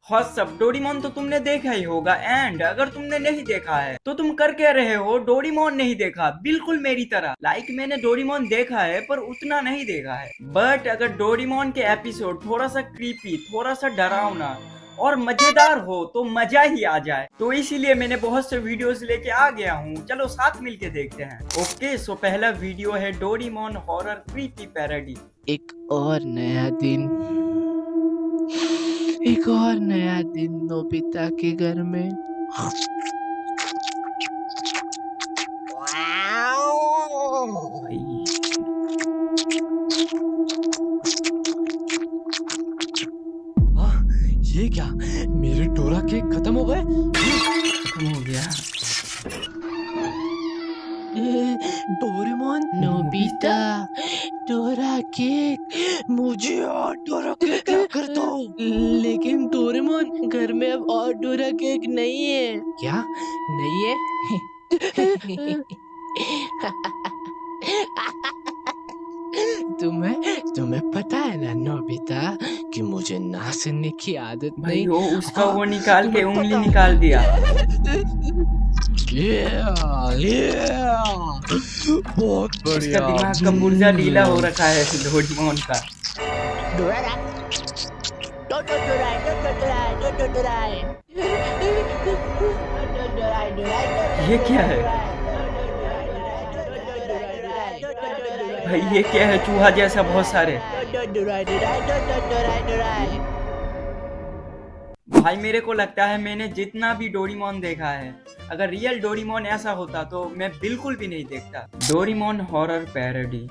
सब डोरेमोन तो तुमने देखा ही होगा। एंड अगर तुमने नहीं देखा है तो तुम कर क्या रहे हो? डोरेमोन नहीं देखा, बिल्कुल मेरी तरह। मैंने डोरेमोन देखा है पर उतना नहीं देखा है। बट अगर डोरेमोन के एपिसोड थोड़ा सा क्रीपी, थोड़ा सा डरावना और मजेदार हो तो मजा ही आ जाए। तो इसीलिए मैंने बहुत से वीडियोस लेके आ गया हूँ, चलो साथ मिलके देखते हैं। ओके, सो पहला वीडियो है डोरेमोन हॉरर क्रीपी पैरोडी। एक और नया दिन, एक और नया दिन नोबिता के घर में। भाई ये क्या, मेरे डोरा केक खत्म हो गए? खत्म हो गया। डोरेमोन, नोबिता, डोरा केक, मुझे और डोरा केक क्या करता दो। हूँ? लेकिन डोरेमोन, घर में अब और डोरा केक नहीं है। क्या नहीं है? तुम्हें पता है ना नोबिता कि मुझे नाचने की आदत भाई नहीं। वो उसका हाँ, वो निकाल के तुम्हें उंगली पता निकाल दिया। बहुत उसका बढ़िया। दिमाग का पुर्जा ढीला हो रखा है डोरेमोन का। ये क्या है भाई? ये क्या है? चूहा जैसा बहुत सारे। भाई मेरे को लगता है मैंने जितना भी डोरेमोन देखा है, अगर रियल डोरेमोन ऐसा होता तो मैं बिल्कुल भी नहीं देखता। Doraemon horror parody.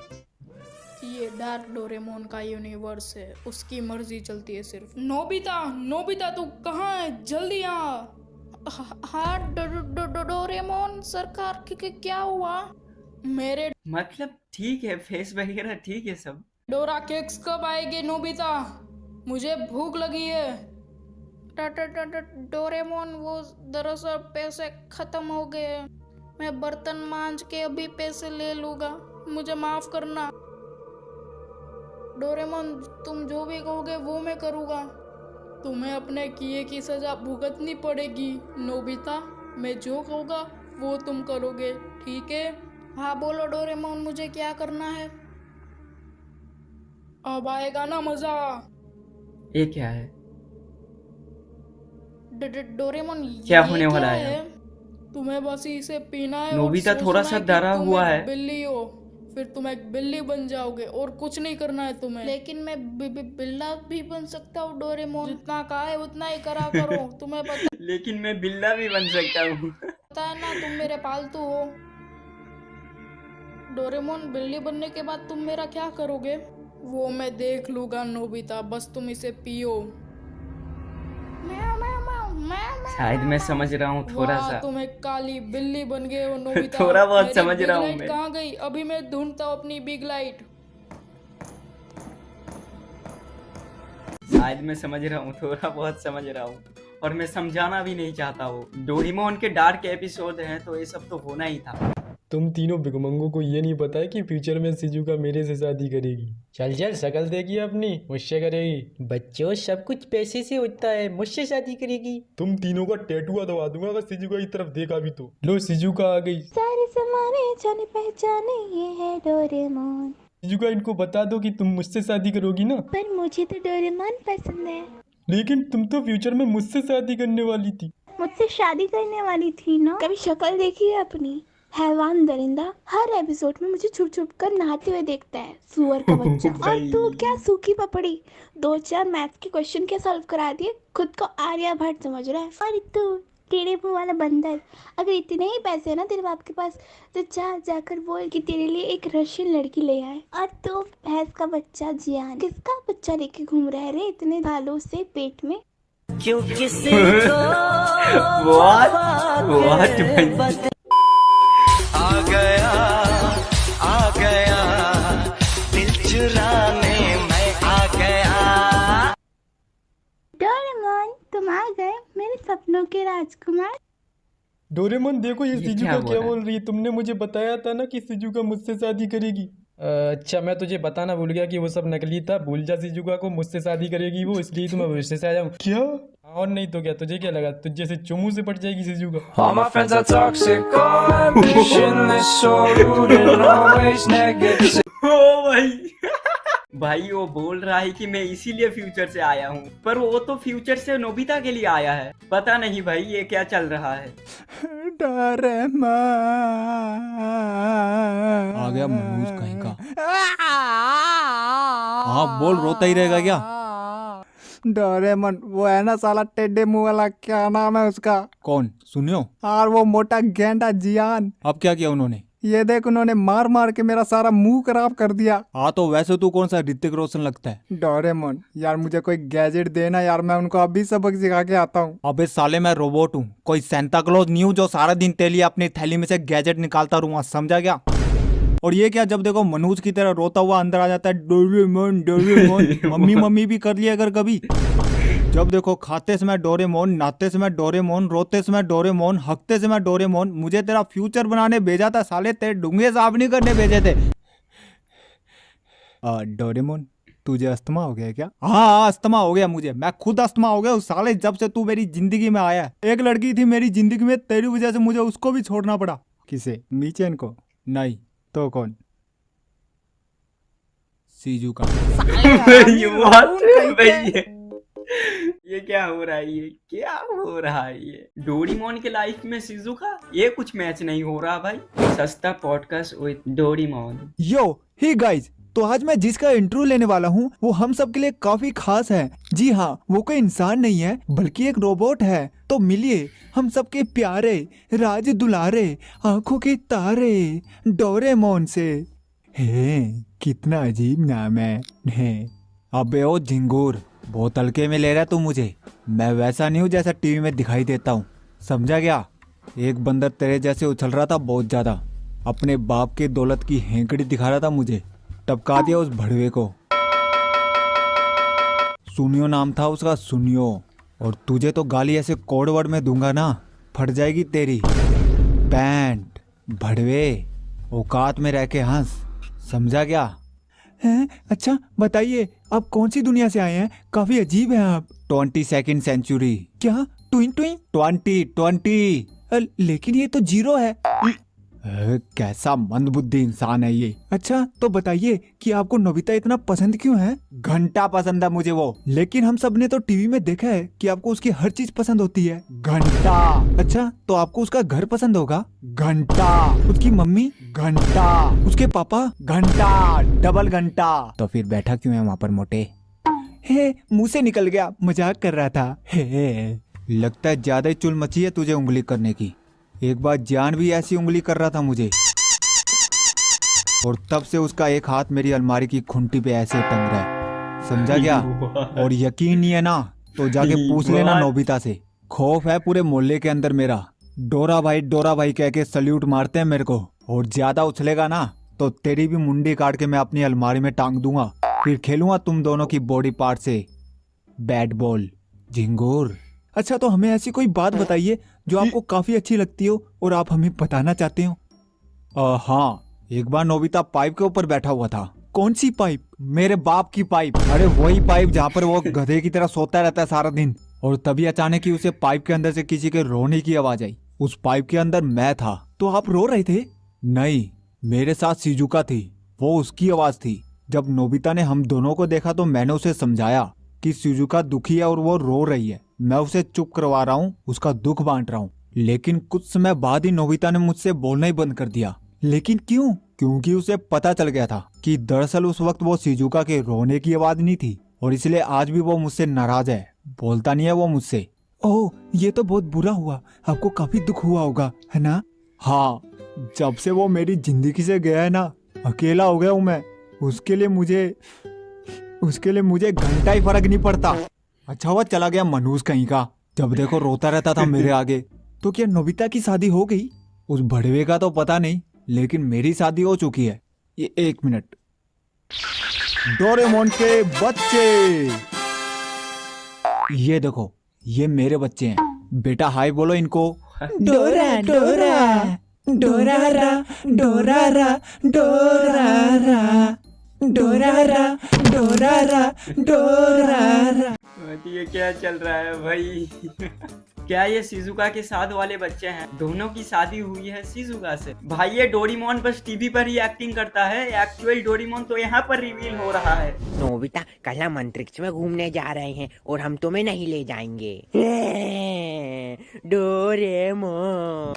ये डार्क डोरेमोन का यूनिवर्स है, उसकी मर्जी चलती है सिर्फ। नोबिता, नोबिता तू कहाँ है? जल्दी आ। हाँ डोरेमोन सरकार क्या हुआ? मेरे मतलब ठीक है, फेस वगैरह ठीक है सब। डोरा केक्स कब आएंगे नोबिता? मुझे भूख लगी है। डोरेमोन, वो दरअसल पैसे खत्म हो गए। मैं बर्तन मांज के अभी पैसे ले लूंगा, मुझे माफ करना। डोरेमोन, तुम जो भी कहोगे वो मैं करूँगा। तुम्हें अपने किए की सजा भुगतनी पड़ेगी नोबिता। मैं जो कहूँगा वो तुम करोगे, ठीक है? हाँ बोलो डोरेमोन, मुझे क्या करना है? अब आएगा ना मजा। ये क्या है? डोरेमोन, क्या ये होने वाला क्या है? तुम्हें बस इसे पीना है और नोबिता सोचना थोड़ा है सा कि डरा तुम हुआ एक है। बिल्ली हो। फिर तुम एक बिल्ली बन जाओगे और कुछ नहीं करना है तुम्हें। लेकिन मैं बिल्ला भी बन सकता हूँ डोरेमोन। जितना कहा है उतना ही करा करो। तुम्हें लेकिन मैं बिल्ला भी बन सकता हूँ। पता है ना, तुम मेरे पालतू हो। डोरेमोन, बिल्ली बनने के बाद तुम मेरा क्या करोगे? वो मैं देख लूंगा नोबिता, बस तुम इसे पियो। शायद मैं समझ रहा हूँ थोड़ा वाह, सा। तुम एक काली बिल्ली बन गए हो नोबिता। थोड़ा बहुत मेरी समझ बिग रहा हूँ लाइट मैं। कहाँ गई? अभी मैं ढूंढता हूँ अपनी बिग लाइट। शायद मैं समझ रहा हूँ, थोड़ा बहुत समझ रहा हूँ। और मैं समझाना भी नहीं चाहता हूँ। डोरेमोन के डार्क एपिसोड हैं तो ये सब तो होना ही था। तुम तीनों भिगमंगों को ये नहीं पता है कि फ्यूचर में शिजुका मेरे से शादी करेगी। चल चल, शक्ल देखी अपनी, मुझसे करेगी। बच्चों, सब कुछ पैसे से होता है, मुझसे शादी करेगी। तुम तीनों का टैटू दबा दूंगा अगर शिजुका की तरफ देखा भी तो। लो, शिजुका आ गई। सारे जमाने जाने पहचाने, ये है डोरेमोन। शिजुका, इनको बता दो कि तुम मुझसे शादी करोगी ना। पर मुझे तो डोरेमोन पसंद है। लेकिन तुम तो फ्यूचर में मुझसे शादी करने वाली थी। मुझसे शादी करने वाली थी ना? कभी शक्ल देखी है अपनी? हैवान दरिंदा हर एपिसोड में मुझे छुप छुप कर नहाते हुए देखता है, सुअर का बच्चा। और तू क्या सूखी पपड़ी, 2-4 मैथ के क्वेश्चन के सॉल्व करा दिए, खुद को आर्यभट्ट समझ रहा है। और तू टेढ़े मुंह वाला बंदर, अगर इतने ही पैसे है ना तेरे बाप के पास तो जाकर बोल कि तेरे लिए एक रशियन लड़की ले आए। और तू भैंस का बच्चा जियान, किसका बच्चा लेके घूम रहा है रे इतने भालों से पेट में? What? आ गया दिल चुराने मैं आ गया। डोरेमोन, तुम आ गए मेरे सपनों के राजकुमार। डोरेमोन देखो, ये ये क्या शिजुका बोल क्या रहा है? बोल रही है। तुमने मुझे बताया था ना कि शिजुका मुझसे शादी करेगी। अच्छा मैं तुझे बताना भूल गया कि वो सब नकली था। भूल जा शिजुका को, मुझसे शादी करेगी वो, इसलिए तो मैं भविष्य से आया हूँ। क्या? और नहीं तो क्या, तुझे क्या लगा तुझ जैसे चुमू से पट जाएगी Shizuka? All my friends are toxic, all ambitionless, so rude and always negative. ओ भाई भाई वो बोल रहा है कि मैं इसीलिए फ्यूचर से आया हूँ, पर वो तो फ्यूचर से नोबिता के लिए आया है। पता नहीं भाई ये क्या चल रहा है। आ गया मनूज कहीं का। हाँ बोल, रोता ही रहेगा क्या? डोरेमोन, वो है ना साला टेढ़े मुंह वाला, क्या नाम है उसका? कौन? सुनियो? और वो मोटा गेंडा जियान। अब क्या किया उन्होंने? ये देख, उन्होंने मार मार के मेरा सारा मुंह खराब कर दिया। हाँ तो वैसे तू कौन सा ऋतिक रोशन लगता है? डोरेमोन यार, मुझे कोई गैजेट देना यार, मैं उनको अभी सबक सिखा के आता हूँ। अबे साले मैं रोबोट हूँ, कोई सेंटा क्लॉज नहीं हूँ जो सारा दिन तेरे लिए अपनी थैली में से गैजेट निकालता रहूंगा, समझा क्या? और ये क्या, जब देखो मनोज की तरह रोता हुआ अंदर आ जाता है, डोरेमोन डोरेमोन। मम्मी मम्मी भी कर लिया अगर कभी। जब देखो खाते समय डोरेमोन, नहाते समय डोरेमोन, रोते समय डोरेमोन, हकते समय डोरेमोन। मुझे तेरा फ्यूचर बनाने भेजा था साले, तेरे डूंगे साफ नहीं करने भेजे थे। डोरेमोन, तुझे अस्थमा हो गया क्या? हाँ अस्थमा हो गया मुझे, मैं खुद अस्थमा हो गया उस साले जब से तू मेरी जिंदगी में आया है। एक लड़की थी मेरी जिंदगी में, तेरी वजह से मुझे उसको भी छोड़ना पड़ा। किसे? मीचेन को? नहीं तो कौन? सीजू का। ये क्या हो रहा है? ये क्या हो रहा है? ये डोरेमोन के लाइफ में शिजुका, ये कुछ मैच नहीं हो रहा भाई। सस्ता podcast with Doraemon. Yo hey guys, तो आज मैं जिसका इंट्रो लेने वाला हूँ वो हम सब के लिए काफी खास है। जी हाँ, वो कोई इंसान नहीं है बल्कि एक रोबोट है। तो मिलिए हम सबके प्यारे, राज दुलारे, आंखों के तारे डोरेमोन से। हे कितना अजीब नाम है। हे अबे ओ झिंगूर, बहुत हल्के में ले रहा तू मुझे। मैं वैसा नहीं हूँ जैसा टीवी में दिखाई देता हूँ, समझा क्या? एक बंदर तेरे जैसे उछल रहा था बहुत ज्यादा, अपने बाप की दौलत की हेंकड़ी दिखा रहा था मुझे, टपका दिया उस भड़वे को। सुनियो नाम था उसका, सुनियो। और तुझे तो गाली ऐसे कोड वर्ड में दूंगा ना, फट जाएगी तेरी पैंट। भड़वे, औकात में रह के हंस, समझा क्या? हैं? अच्छा बताइए, आप कौन सी दुनिया से आए हैं? काफी अजीब है आप। 22nd century. क्या? Twin twin? 20 लेकिन ये तो 0 है। कैसा मंदबुद्धि इंसान है ये। अच्छा तो बताइए कि आपको नोबिता इतना पसंद क्यों है? घंटा पसंद है मुझे वो। लेकिन हम सब ने तो टीवी में देखा है कि आपको उसकी हर चीज पसंद होती है। घंटा। अच्छा तो आपको उसका घर पसंद होगा? घंटा। उसकी मम्मी? घंटा। उसके पापा? घंटा, डबल घंटा। तो फिर बैठा क्यों है वहाँ पर मोटे? हे, मुंह से निकल गया, मजाक कर रहा था। हे, लगता है ज्यादा ही चुल मची है तुझे उंगली करने की। एक बार जान भी ऐसी उंगली कर रहा था मुझे, और तब से उसका एक हाथ मेरी अलमारी की खुंटी पे ऐसे टंग रहा है, समझा क्या? और यकीन नहीं है ना तो जाके पूछ लेना नोबिता से। खौफ है पूरे मोहल्ले के अंदर मेरा। डोरा भाई कह के सल्यूट मारते हैं मेरे को। और ज्यादा उछलेगा ना तो तेरी भी मुंडी काट के मैं अपनी अलमारी में टांग दूंगा, फिर खेलूंगा तुम दोनों की बॉडी पार्ट से बैट बॉल। झिंगूर। अच्छा तो हमें ऐसी कोई बात बताइए जो आपको काफी अच्छी लगती हो और आप हमें बताना चाहते हो। हाँ, एक बार नोबिता पाइप के ऊपर बैठा हुआ था। कौन सी पाइप? मेरे बाप की पाइप। अरे वही पाइप जहाँ पर वो गधे की तरह सोता रहता है सारा दिन। और तभी अचानक ही उसे पाइप के अंदर से किसी के रोने की आवाज आई। उस पाइप के अंदर मैं था। तो आप रो रहे थे? नहीं, मेरे साथ शिजुका थी, वो उसकी आवाज थी। जब नोबिता ने हम दोनों को देखा तो मैंने उसे समझाया कि शिजुका दुखी है और वो रो रही है। मैं उसे चुप करवा रहा हूँ, उसका दुख बांट रहा हूँ। लेकिन कुछ समय बाद ही नोबिता ने मुझसे बोलना ही बंद कर दिया। लेकिन क्यों? क्योंकि उसे पता चल गया था कि दरअसल उस वक्त वो शिजुका के रोने की आवाज नहीं थी, और इसलिए आज भी वो मुझसे नाराज है, बोलता नहीं है वो मुझसे। ओह, ये तो बहुत बुरा हुआ, आपको काफी दुख हुआ होगा, है ना? हाँ, जब से वो मेरी जिंदगी से गया है ना, अकेला हो गया हूँ मैं। उसके लिए मुझे घंटा ही फर्क नहीं पड़ता। अच्छा हुआ चला गया मनूज कहीं का, जब देखो रोता रहता था मेरे आगे। तो क्या नोबिता की शादी हो गई? उस भड़वे का तो पता नहीं, लेकिन मेरी शादी हो चुकी है। ये 1 मिनट। डोरेमोन के बच्चे, ये देखो, ये मेरे बच्चे हैं। बेटा हाय बोलो इनको। डोरा डोरा। डोरारा डोरारा डोरारा डोरारा डोरारा डोरारा। ये क्या चल रहा है भाई? क्या ये शिजुका के साथ वाले बच्चे हैं? दोनों की शादी हुई है शिजुका से। भाई ये डोरेमोन बस टीवी पर ही एक्टिंग करता है, एक्चुअल डोरेमोन तो यहाँ पर रिवील हो रहा है। नोबिता, कल हम अंतरिक्ष में घूमने जा रहे हैं और हम तुम्हें नहीं ले जाएंगे। डोरेमोन।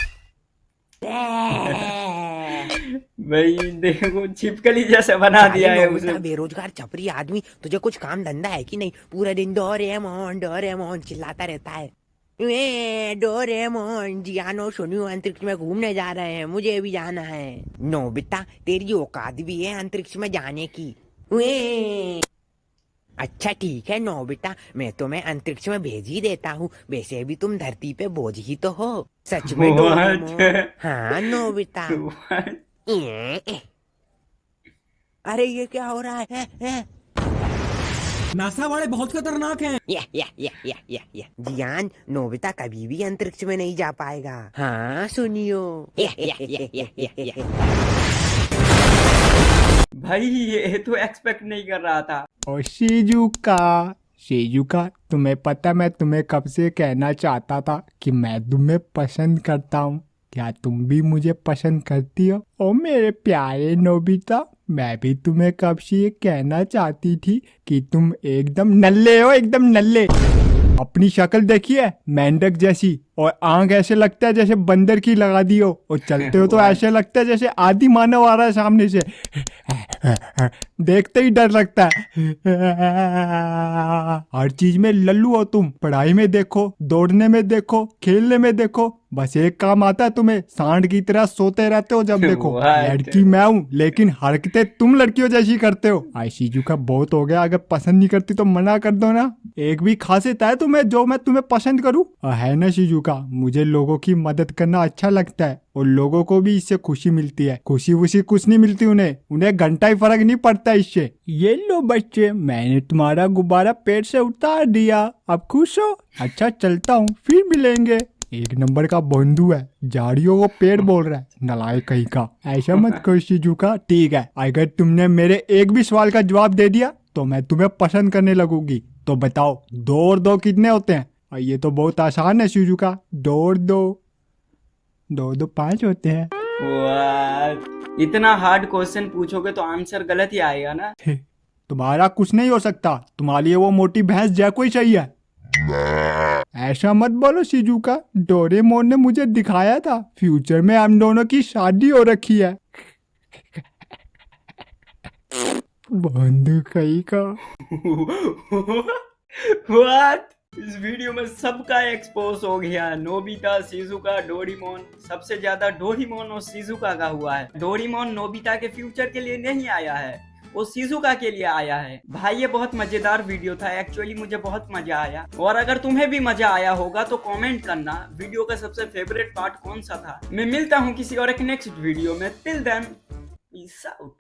भाई देखो छिपकली जैसा बना दिया है उसे। बेरोजगार छपरी आदमी, तुझे कुछ काम धंधा है कि नहीं? पूरा दिन डोरेमोन डोरेमोन चिल्लाता रहता है। डोरेमोन, जियानो सुनियो अंतरिक्ष में घूमने जा रहे हैं, मुझे भी जाना है। नोबिता, तेरी औकात भी है अंतरिक्ष में जाने की? अच्छा ठीक है नोबिता, मैं तुम्हें अंतरिक्ष में भेज ही देता हूँ। वैसे भी तुम धरती पे बोझ ही तो हो। सच में डोरेमोन? हाँ नोबिता। अरे ये क्या हो रहा है? नासा वाले बहुत खतरनाक हैं। या जियान, नोबिता कभी भी अंतरिक्ष में नहीं जा पाएगा। हाँ सुनियो। भाई ये तो एक्सपेक्ट नहीं कर रहा था। और शिजुका, तुम्हें पता मैं तुम्हें कब से कहना चाहता था कि मैं तुम्हें पसंद करता हूँ। क्या तुम भी मुझे पसंद करती हो? ओ मेरे प्यारे नोबिता, मैं भी तुम्हें कब से ये कहना चाहती थी कि तुम एकदम नल्ले हो, एकदम नल्ले। अपनी शक्ल देखिए, मेंढक जैसी, और आंख ऐसे लगता है जैसे बंदर की लगा दी हो, और चलते हो तो ऐसे लगता है जैसे आदि मानव आ रहा है सामने से। देखते ही डर लगता है। हर चीज में लल्लू हो तुम। पढ़ाई में देखो, दौड़ने में देखो, खेलने में देखो, बस एक काम आता है तुम्हें, सांड की तरह सोते रहते हो जब देखो। लड़की मैं हूँ, लेकिन हरकतें तुम लड़कियों जैसी करते हो। शिजुका बहुत हो गया, अगर पसंद नहीं करती तो मना कर दो ना। एक भी खासियत है तुम्हें जो मैं तुम्हें पसंद करूँ? है ना शिजुका, मुझे लोगों की मदद करना अच्छा लगता है, और लोगों को भी इससे खुशी मिलती है। खुशी वुशी कुछ नहीं मिलती उन्हें घंटा ही फर्क नहीं पड़ता इससे। ये लो बच्चे, मैंने तुम्हारा गुब्बारा पेट से उतार दिया, अब खुश हो? अच्छा चलता हूँ, फिर मिलेंगे। एक नंबर का बंधु है, झाड़ियों को पेड़ बोल रहा है, नालायक कहीं का। ऐसा मत करो शिजुका। ठीक है, अगर तुमने मेरे एक भी सवाल का जवाब दे दिया तो मैं तुम्हें पसंद करने लगूंगी। तो बताओ, 2 और 2 कितने होते हैं? ये तो बहुत आसान है शिजुका, 2 और 2 2 5 होते हैं। वाह, इतना हार्ड क्वेश्चन पूछोगे तो आंसर गलत ही आएगा ना। तुम्हारा कुछ नहीं हो सकता, तुम्हारे लिए वो मोटी भैंस जैको ही सही है। ऐसा मत बोलो शिजुका, डोरेमोन ने मुझे दिखाया था फ्यूचर में हम दोनों की शादी हो रखी है। बंधु कहीं का। What? इस वीडियो में सबका एक्सपोज हो गया। Nobita, Shizuka, Doraemon. सबसे ज्यादा डोरेमोन और शिजुका का हुआ है। डोरेमोन नोबिता के फ्यूचर के लिए नहीं आया है, वो शिजुका के लिए आया है। भाई ये बहुत मजेदार वीडियो था, एक्चुअली मुझे बहुत मजा आया। और अगर तुम्हें भी मजा आया होगा तो कमेंट करना वीडियो का सबसे फेवरेट पार्ट कौन सा था। मैं मिलता हूँ किसी और एक नेक्स्ट वीडियो में। Till then, peace out.